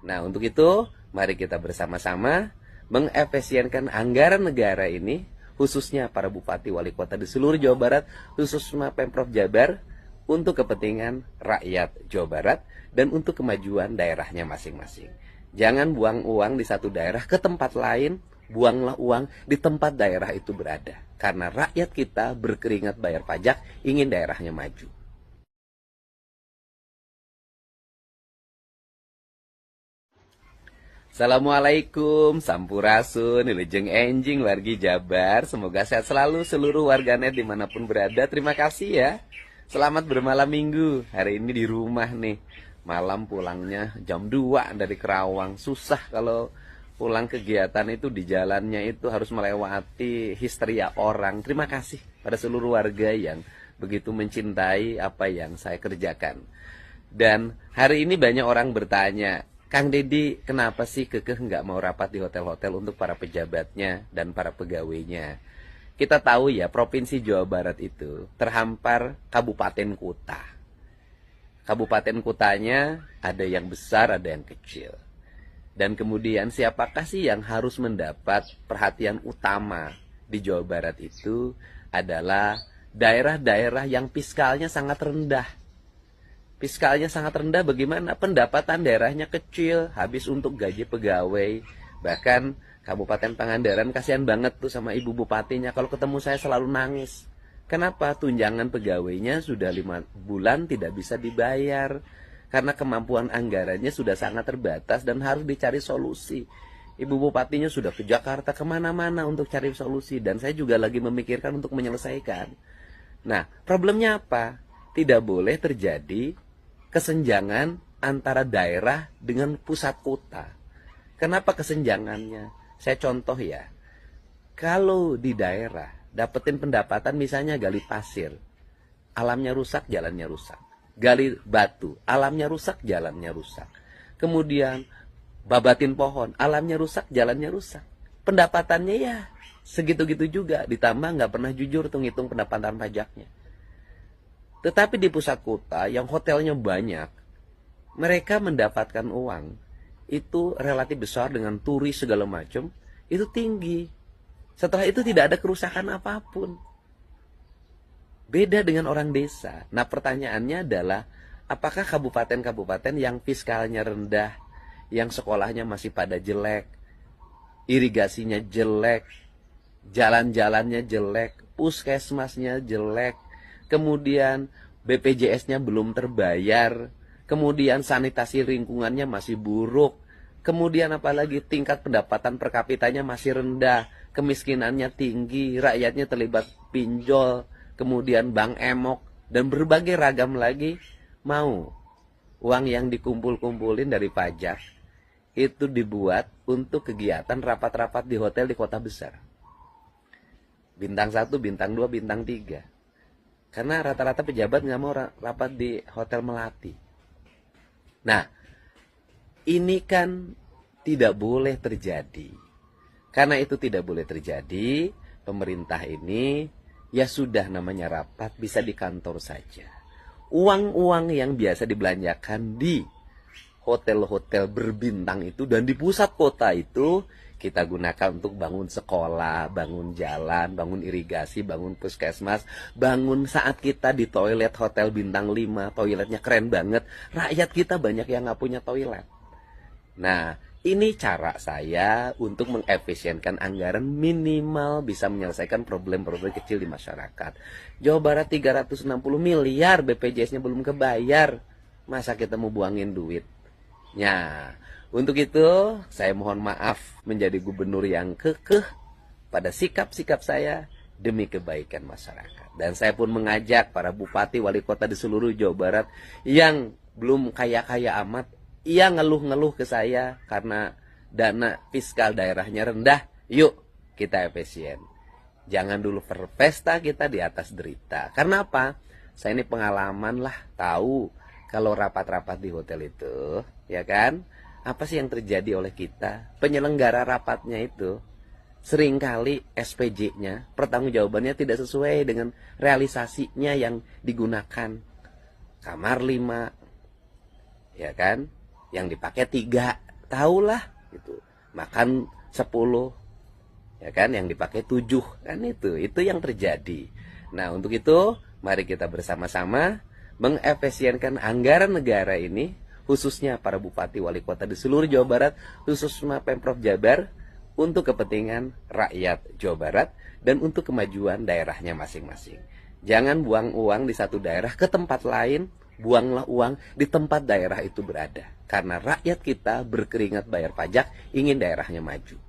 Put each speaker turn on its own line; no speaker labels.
Nah, untuk itu, mari kita bersama-sama mengefisienkan anggaran negara ini, khususnya para bupati wali kota di seluruh Jawa Barat, khususnya Pemprov Jabar, untuk kepentingan rakyat Jawa Barat dan untuk kemajuan daerahnya masing-masing. Jangan buang uang di satu daerah ke tempat lain, buanglah uang di tempat daerah itu berada. Karena rakyat kita berkeringat bayar pajak, ingin daerahnya maju. Assalamualaikum, sampurasun, wilujeng enjing, wargi Jabar. Semoga sehat selalu seluruh warganet dimanapun berada. Terima kasih ya. Selamat bermalam minggu. Hari ini di rumah nih. Malam pulangnya jam 2 dari Kerawang. Susah kalau pulang kegiatan itu di jalannya itu harus melewati histeria orang. Terima kasih pada seluruh warga yang begitu mencintai apa yang saya kerjakan. Dan hari ini banyak orang bertanya, Kang Deddy, kenapa sih kekeh nggak mau rapat di hotel-hotel untuk para pejabatnya dan para pegawainya? Kita tahu ya, Provinsi Jawa Barat itu terhampar kabupaten kota. Kabupaten kotanya ada yang besar, ada yang kecil. Dan kemudian siapakah sih yang harus mendapat perhatian utama di Jawa Barat itu adalah daerah-daerah yang fiskalnya sangat rendah. Fiskalnya sangat rendah bagaimana? Pendapatan daerahnya kecil, habis untuk gaji pegawai. Bahkan Kabupaten Pangandaran kasihan banget tuh sama ibu bupatinya. Kalau ketemu saya selalu nangis. Kenapa? Tunjangan pegawainya sudah 5 bulan tidak bisa dibayar. Karena kemampuan anggarannya sudah sangat terbatas dan harus dicari solusi. Ibu bupatinya sudah ke Jakarta kemana-mana untuk cari solusi. Dan saya juga lagi memikirkan untuk menyelesaikan. Nah, problemnya apa? Tidak boleh terjadi kesenjangan antara daerah dengan pusat kota. Kenapa kesenjangannya? Saya contoh ya. Kalau di daerah dapetin pendapatan misalnya gali pasir, alamnya rusak, jalannya rusak. Gali batu, alamnya rusak, jalannya rusak. Kemudian babatin pohon, alamnya rusak, jalannya rusak. Pendapatannya ya segitu-gitu juga, ditambah nggak pernah jujur tuh ngitung pendapatan pajaknya. Tetapi di pusat kota yang hotelnya banyak, mereka mendapatkan uang itu relatif besar dengan turis segala macam, itu tinggi. Setelah itu tidak ada kerusakan apapun. Beda dengan orang desa. Nah, pertanyaannya adalah apakah kabupaten-kabupaten yang fiskalnya rendah, yang sekolahnya masih pada jelek, irigasinya jelek, jalan-jalannya jelek, puskesmasnya jelek, kemudian BPJS-nya belum terbayar, kemudian sanitasi lingkungannya masih buruk, kemudian apalagi tingkat pendapatan per kapitanya masih rendah, kemiskinannya tinggi, rakyatnya terlibat pinjol, kemudian bank emok, dan berbagai ragam lagi, mau uang yang dikumpul-kumpulin dari pajak itu dibuat untuk kegiatan rapat-rapat di hotel di kota besar. Bintang 1, bintang 2, bintang 3. Karena rata-rata pejabat nggak mau rapat di hotel melati. Nah, ini kan tidak boleh terjadi. Karena itu tidak boleh terjadi, pemerintah ini ya sudah namanya rapat bisa di kantor saja. Uang-uang yang biasa dibelanjakan di hotel-hotel berbintang itu dan di pusat kota itu kita gunakan untuk bangun sekolah, bangun jalan, bangun irigasi, bangun puskesmas, bangun saat kita di toilet hotel bintang 5, toiletnya keren banget, rakyat kita banyak yang nggak punya toilet. Nah, ini cara saya untuk mengefisienkan anggaran minimal bisa menyelesaikan problem-problem kecil di masyarakat. Jawa Barat 360 miliar BPJS-nya belum kebayar, masa kita mau buangin duit? Nah, untuk itu saya mohon maaf menjadi gubernur yang kekeh pada sikap-sikap saya demi kebaikan masyarakat. Dan saya pun mengajak para bupati wali kota di seluruh Jawa Barat yang belum kaya-kaya amat, ia ngeluh-ngeluh ke saya karena dana fiskal daerahnya rendah, yuk kita efisien. Jangan dulu berpesta kita di atas derita. Karena apa? Saya ini pengalaman lah, tahu kalau rapat-rapat di hotel itu, ya kan? Apa sih yang terjadi oleh kita? Penyelenggara rapatnya itu seringkali SPJ-nya, pertanggungjawabannya tidak sesuai dengan realisasinya yang digunakan. Kamar 5, ya kan? Yang dipakai 3. tahulah gitu. Makan 10, ya kan, yang dipakai 7, kan itu yang terjadi. Nah, untuk itu mari kita bersama-sama mengefisienkan anggaran negara ini, khususnya para bupati wali kota di seluruh Jawa Barat, khususnya Pemprov Jabar, untuk kepentingan rakyat Jawa Barat dan untuk kemajuan daerahnya masing-masing. Jangan buang uang di satu daerah ke tempat lain, buanglah uang di tempat daerah itu berada. Karena rakyat kita berkeringat bayar pajak, ingin daerahnya maju.